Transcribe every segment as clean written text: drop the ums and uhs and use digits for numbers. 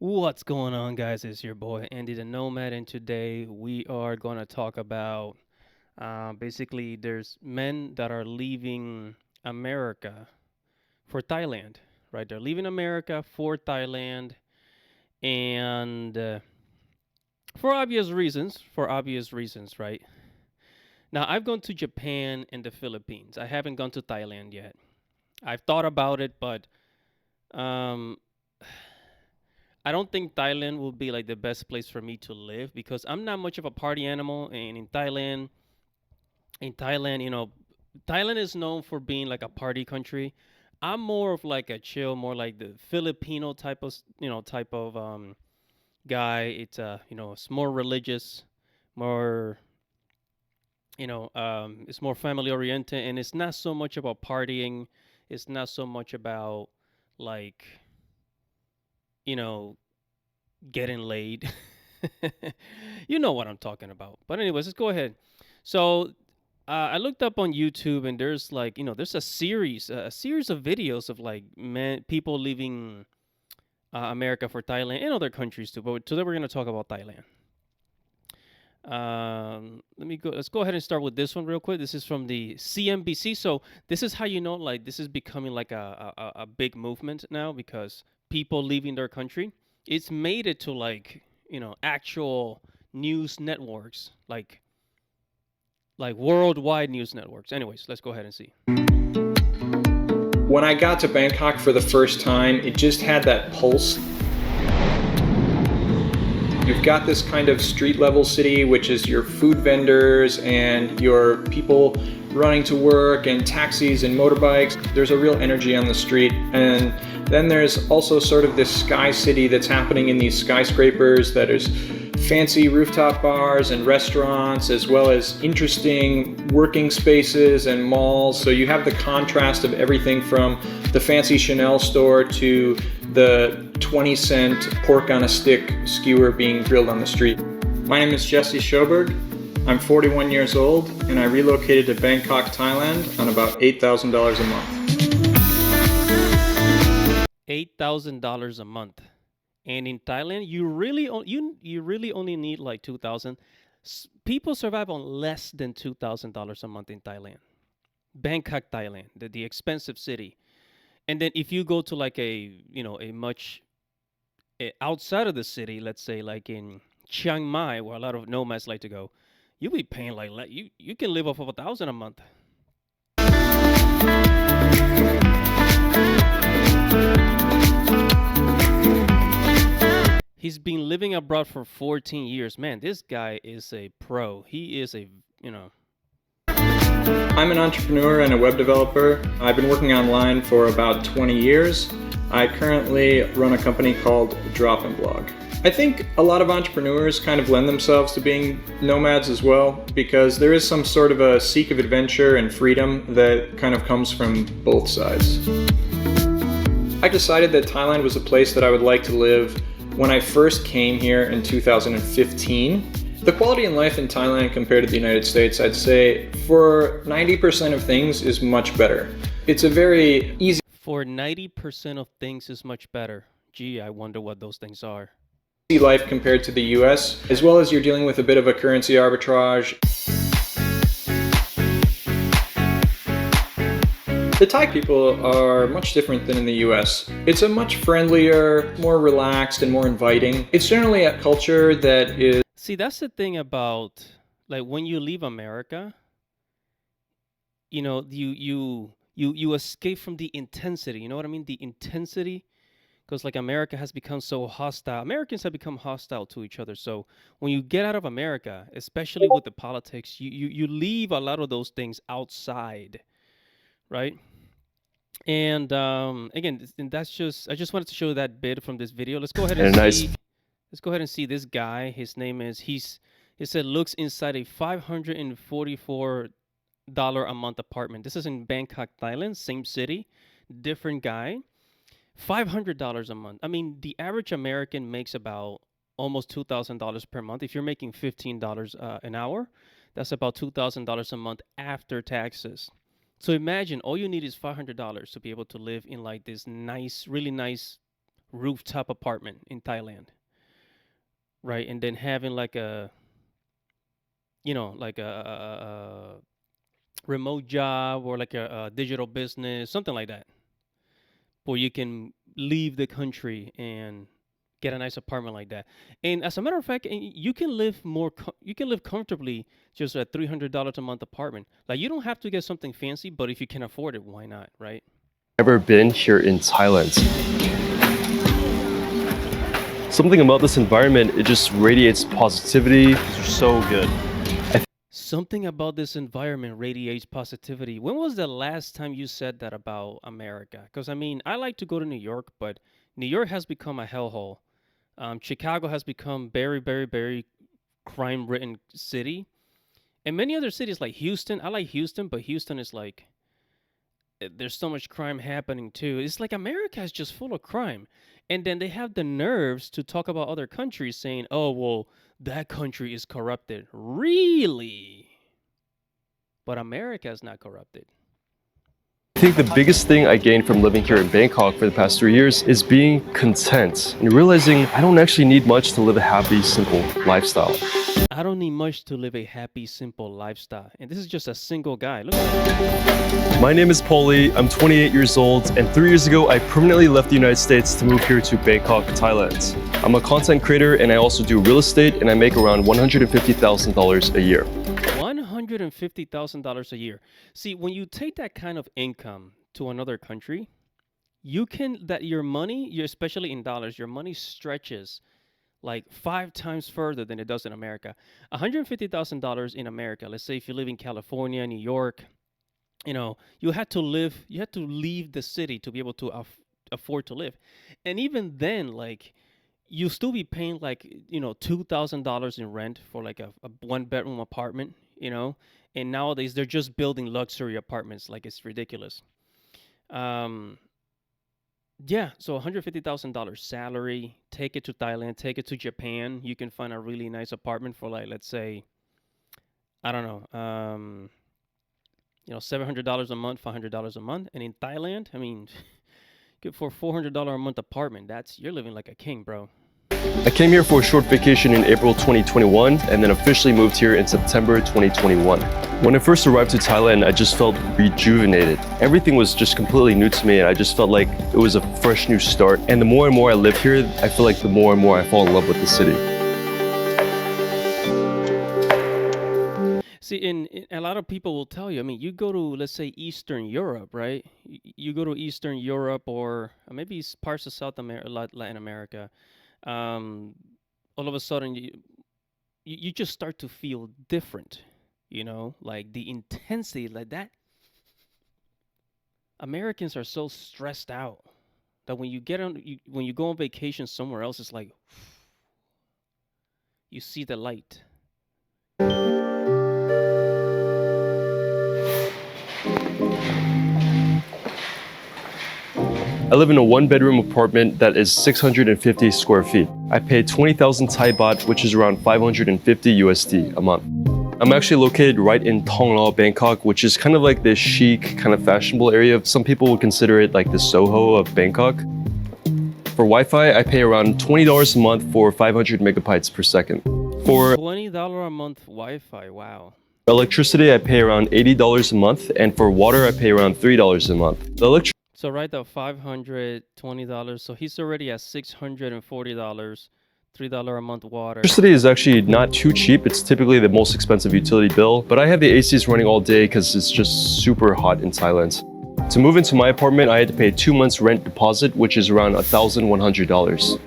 What's going on, guys? It's your boy Andy the Nomad, and today we are going to talk about basically there's men that are leaving America for Thailand, right? They're leaving America for Thailand, and for obvious reasons, right? Now, I've gone to Japan and the Philippines. I haven't gone to Thailand yet. I've thought about it, but um, I don't think Thailand will be like the best place for me to live because I'm not much of a party animal. And in Thailand, Thailand is known for being like a party country. I'm more of like a chill, more like the Filipino type of guy. It's more religious, more it's more family oriented, and it's not so much about partying. It's not so much about like you know getting laid. You know what I'm talking about. But anyways, let's go ahead. So I looked up on YouTube, and there's there's a series of videos of like men people leaving America for Thailand and other countries too. But today we're gonna talk about Thailand. Let me go. Let's go ahead and start with this one real quick. This is from the CNBC. So this is how you know like this is becoming like a big movement now because people leaving their country. It's made it to like actual news networks like worldwide news networks. Anyways, let's go ahead and see. When I got to Bangkok for the first time, it just had that pulse. You've got this kind of street level city, which is your food vendors and your people running to work and taxis and motorbikes. There's a real energy on the street. And then there's also sort of this sky city that's happening in these skyscrapers that is fancy rooftop bars and restaurants, as well as interesting working spaces and malls. So you have the contrast of everything from the fancy Chanel store to the 20-cent pork on a stick skewer being grilled on the street. My name is Jesse Schoberg. I'm 41 years old, and I relocated to Bangkok, Thailand on about $8,000 a month. $8,000 a month. And in Thailand, you really only need like 2,000. People survive on less than $2,000 a month in Thailand. Bangkok, Thailand, the expensive city. And then if you go to like a much outside of the city, let's say like in Chiang Mai, where a lot of nomads like to go, you'll be paying you can live off of 1,000 a month. He's been living abroad for 14 years. Man, this guy is a pro. He is you know, I'm an entrepreneur and a web developer. I've been working online for about 20 years. I currently run a company called Drop and Blog. I think a lot of entrepreneurs kind of lend themselves to being nomads as well because there is some sort of a seek of adventure and freedom that kind of comes from both sides. I decided that Thailand was a place that I would like to live when I first came here in 2015. The quality in life in Thailand compared to the United States, I'd say for 90% of things is much better. It's a very easy for 90% of things is much better. Gee, I wonder what those things are. life compared to the US, as well as you're dealing with a bit of a currency arbitrage. The Thai people are much different than in the US. It's a much friendlier, more relaxed, and more inviting. It's generally a culture that is... See, that's the thing about like when you leave America, you escape from the intensity. You know what I mean? The intensity, because like America has become so hostile. Americans have become hostile to each other. So when you get out of America, especially with the politics, you leave a lot of those things outside, right? And again, and that's just I just wanted to show that bit from this video. Let's go ahead and see. Let's go ahead and see this guy. His name is he said looks inside a $544 a month apartment. This is in Bangkok, Thailand, same city, different guy. $500 a month. I mean, the average American makes about almost $2,000 per month. If you're making $15 an hour, that's about $2,000 a month after taxes. So imagine all you need is $500 to be able to live in like this nice, really nice rooftop apartment in Thailand, right? And then having like a, like a remote job or like a digital business, something like that, where you can leave the country and get a nice apartment like that. And as a matter of fact, you can live you can live comfortably just a $300 a month apartment. Like you don't have to get something fancy, but if you can afford it, why not, right? Ever been here in Thailand. Something about this environment, it just radiates positivity. They're so good. Something about this environment radiates positivity. When was the last time you said that about America? Because I mean, I like to go to New York, but New York has become a hellhole. Chicago has become very, very, very crime-ridden city, and many other cities like Houston. I like Houston, but Houston is like there's so much crime happening too. It's like America is just full of crime. And then they have the nerves to talk about other countries saying, "Oh, well, that country is corrupted." Really? But America is not corrupted. I think the biggest thing I gained from living here in Bangkok for the past 3 years is being content and realizing I don't actually need much to live a happy, simple lifestyle. I don't need much to live a happy, simple lifestyle. And this is just a single guy. Look at that. My name is Paulie, I'm 28 years old, and 3 years ago I permanently left the United States to move here to Bangkok, Thailand. I'm a content creator and I also do real estate and I make around $150,000 a year. $150,000 a year. See, when you take that kind of income to another country, you can, that your money, especially in dollars, your money stretches like 5 times further than it does in America. $150,000 in America, let's say if you live in California, New York, you had to leave the city to be able to afford to live. And even then, like, you still be paying like, $2,000 in rent for like a 1-bedroom apartment, and nowadays they're just building luxury apartments like it's ridiculous. Um, yeah, so $150,000 salary, take it to Thailand, take it to Japan. You can find a really nice apartment for like, let's say, I don't know, $700 a month, $500 a month. And in Thailand, I mean, good for $400 a month apartment. You're living like a king, bro. I came here for a short vacation in April 2021 and then officially moved here in September 2021. When I first arrived to Thailand, I just felt rejuvenated. Everything was just completely new to me and I just felt like it was a fresh new start. And the more and more I live here, I feel like the more and more I fall in love with the city. See, and a lot of people will tell you, I mean, you go to, let's say, Eastern Europe, right? You go to Eastern Europe or maybe parts of South America, Latin America. All of a sudden you just start to feel different, like the intensity like that. Americans are so stressed out that when when you go on vacation somewhere else, it's like you see the light. I live in a 1-bedroom apartment that is 650 square feet. I pay 20,000 Thai baht, which is around 550 USD a month. I'm actually located right in Thong Lo, Bangkok, which is kind of like this chic, kind of fashionable area. Some people would consider it like the Soho of Bangkok. For Wi-Fi, I pay around $20 a month for 500 megabytes per second. For $20 a month Wi-Fi, wow. electricity, I pay around $80 a month, and for water, I pay around $3 a month. So right now, $520. So he's already at $640, $3 a month water. Electricity is actually not too cheap. It's typically the most expensive utility bill, but I have the ACs running all day because it's just super hot in Thailand. To move into my apartment, I had to pay 2 months rent deposit, which is around $1,100.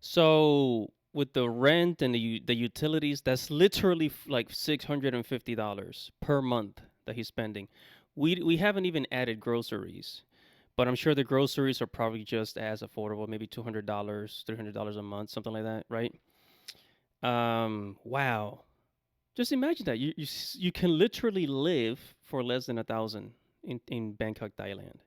So with the rent and the utilities, that's literally like $650 per month that he's spending. We haven't even added groceries, but I'm sure the groceries are probably just as affordable, maybe $200, $300 a month, something like that, right? Wow. Just imagine that you can literally live for less than 1,000 in Bangkok, Thailand.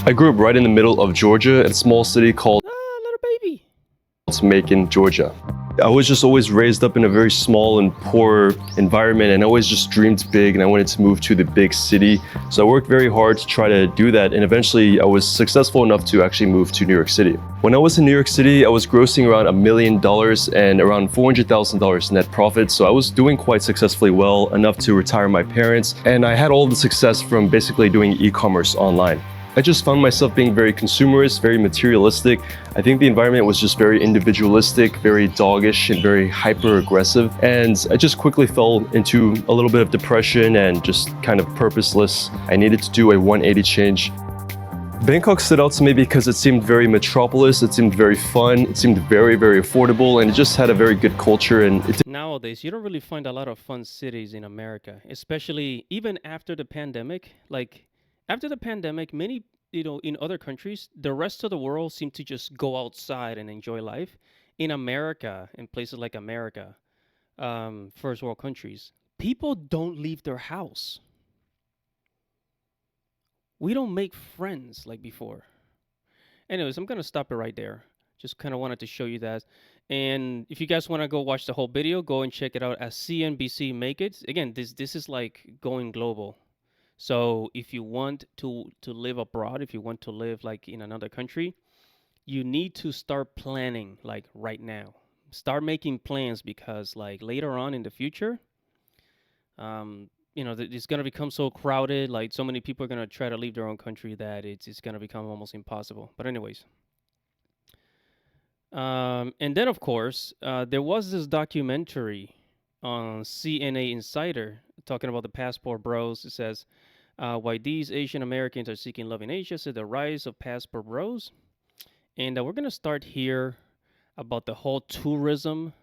I grew up right in the middle of Georgia, a small city called Little baby. Macon, Georgia. I was just always raised up in a very small and poor environment, and I always just dreamed big and I wanted to move to the big city. So I worked very hard to try to do that, and eventually I was successful enough to actually move to New York City. When I was in New York City, I was grossing around $1 million and around $400,000 net profit. So I was doing quite successfully well, enough to retire my parents, and I had all the success from basically doing e-commerce online. I just found myself being very consumerist, very materialistic. I think the environment was just very individualistic, very doggish, and very hyper-aggressive. And I just quickly fell into a little bit of depression and just kind of purposeless. I needed to do a 180 change. Bangkok stood out to me because it seemed very metropolis, it seemed very fun, it seemed very, very affordable, and it just had a very good culture. And Nowadays, you don't really find a lot of fun cities in America, especially even after the pandemic. Like, after the pandemic, many, in other countries, the rest of the world seem to just go outside and enjoy life. In America, in places like America, first world countries, people don't leave their house. We don't make friends like before. Anyways, I'm gonna stop it right there. Just kind of wanted to show you that. And if you guys want to go watch the whole video, go and check it out at CNBC Make It. Again, this is like going global. So if you want to live abroad, if you want to live like in another country, you need to start planning like right now. Start making plans because like later on in the future, it's going to become so crowded. Like so many people are going to try to leave their own country that it's going to become almost impossible. But anyways, and then of course, there was this documentary on CNA Insider talking about the passport bros. It says, why these Asian Americans are seeking love in Asia, so the rise of passport bros. And we're going to start here about the whole tourism.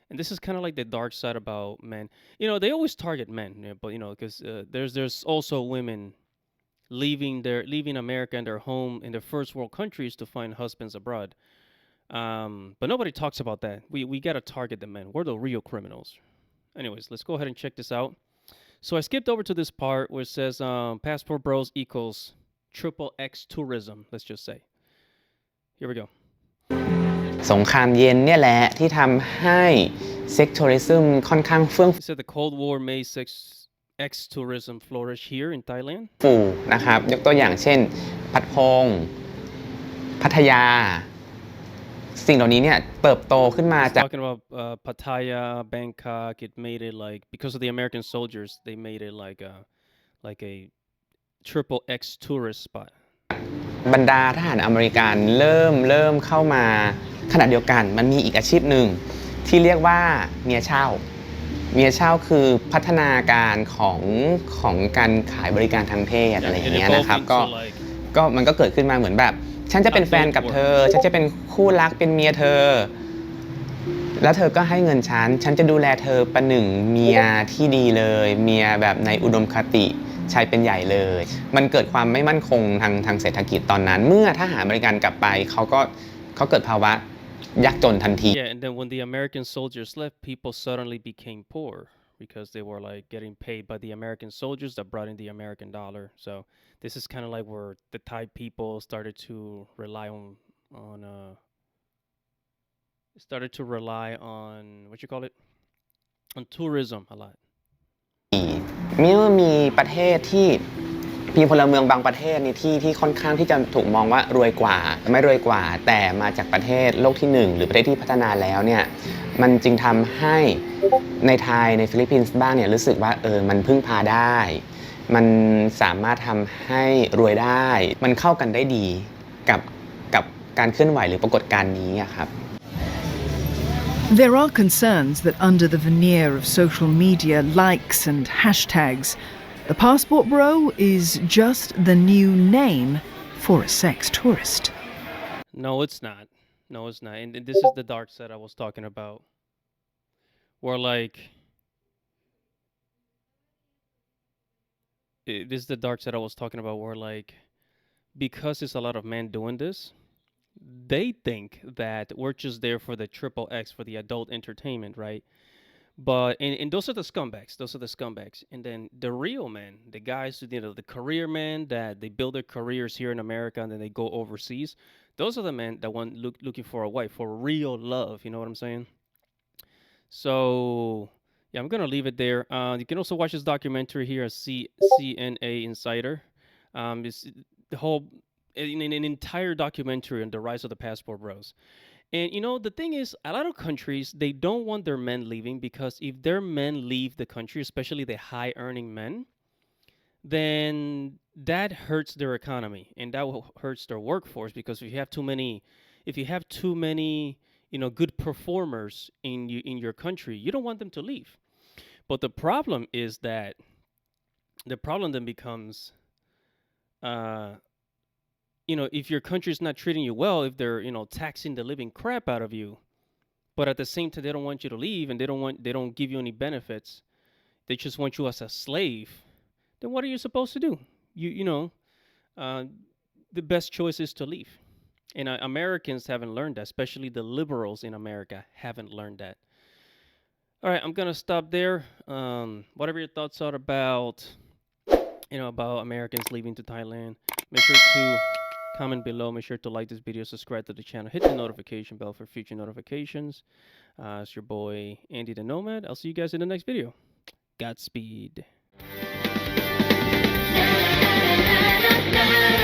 And this is kind of like the dark side about men. They always target men, but because there's also women leaving America and their home in their first world countries to find husbands abroad. But nobody talks about that. We got to target the men. We're the real criminals. Anyways, let's go ahead and check this out. So I skipped over to this part where it says passport bros equals triple X tourism, let's just say. Here we go. สงครามเย็นเนี่ยแหละที่ทำให้เซ็กทัวริซึมค่อนข้างเฟื่อง It said the Cold War made X tourism flourish here in Thailand. ฟูนะครับยกตัวอย่างเช่นพัดพงพัทยาสิ่งเหล่านี้เนี่ยเติบโตขึ้นมาจาก Talking about Pattaya, Bangkok, it made it like because of the American soldiers, they made it like a triple X tourist spot. บรรดาทหารอเมริกันเริ่มเข้ามาขณะเดียวกันมันมีอีกอาชีพหนึ่งที่เรียกว่าเมียเช่าคือพัฒนาการของการขายบริการทางเพศอะไรอย่างเงี้ยนะครับก็มันก็เกิดขึ้นมาเหมือนแบบฉันจะเป็นแฟนกับเธอฉันจะเป็นคู่รักเป็นเมียเธอแล้วเธอก็ให้เงินฉันจะดูแลเธอประหนึ่งเมียที่ดีเลยเมียแบบในอุดมคติชายเป็นใหญ่เลยมันเกิดความไม่มั่นคงทางเศรษฐกิจตอนนั้นเมื่อทหารอเมริกันกลับไปเขาเกิดภาวะยากจนทันที Yeah, and then when the American soldiers left, people suddenly became poor because they were like getting paid by the American soldiers that brought in the American dollar. So this is kind of like where the Thai people started to rely on what you call it, on tourism a lot. เมื่อมีประเทศที่มีพลเมืองบางประเทศนี่ที่ค่อนข้างที่จะถูกมองว่ารวยกว่าไม่รวยกว่าแต่มาจากประเทศโลกที่1หรือประเทศที่พัฒนาแล้วเนี่ยมันจึงทำให้ในไทยในฟิลิปปินส์บ้างเนี่ยรู้สึกว่ามันพึ่งพาได้มันสามารถทำให้รวยได้มันเข้ากันได้ดีกับการเคลื่อนไหวหรือปรากฏการณ์นี้ครับ There are concerns that under the veneer of social media likes and hashtags, the passport bro is just the new name for a sex tourist. No, it's not. And this is the dark side I was talking about. Where like this is the dark side I was talking about where like because there's a lot of men doing this, they think that we're just there for the triple X, for the adult entertainment, right? But and those are the scumbags. And then the real men, the guys, the career men that they build their careers here in America and then they go overseas. Those are the men that looking for a wife, for real love. You know what I'm saying? So yeah, I'm gonna leave it there. You can also watch this documentary here at CNA Insider. It's the whole an entire documentary on the rise of the passport bros. And the thing is, a lot of countries they don't want their men leaving because if their men leave the country, especially the high earning men, then that hurts their economy and that hurts their workforce because if you have too many good performers in your country, you don't want them to leave. But the problem is that the problem then becomes uh if your country's not treating you well, if they're taxing the living crap out of you, but at the same time they don't want you to leave and they don't give you any benefits, they just want you as a slave, then what are you supposed to do? Uh, the best choice is to leave. And Americans haven't learned that, especially the liberals in America haven't learned that. All right, I'm gonna stop there. Whatever your thoughts are about Americans leaving to Thailand, make sure to comment below. Make sure to like this video, subscribe to the channel, hit the notification bell for future notifications. It's your boy Andy the Nomad. I'll see you guys in the next video. Godspeed. Na na na na na.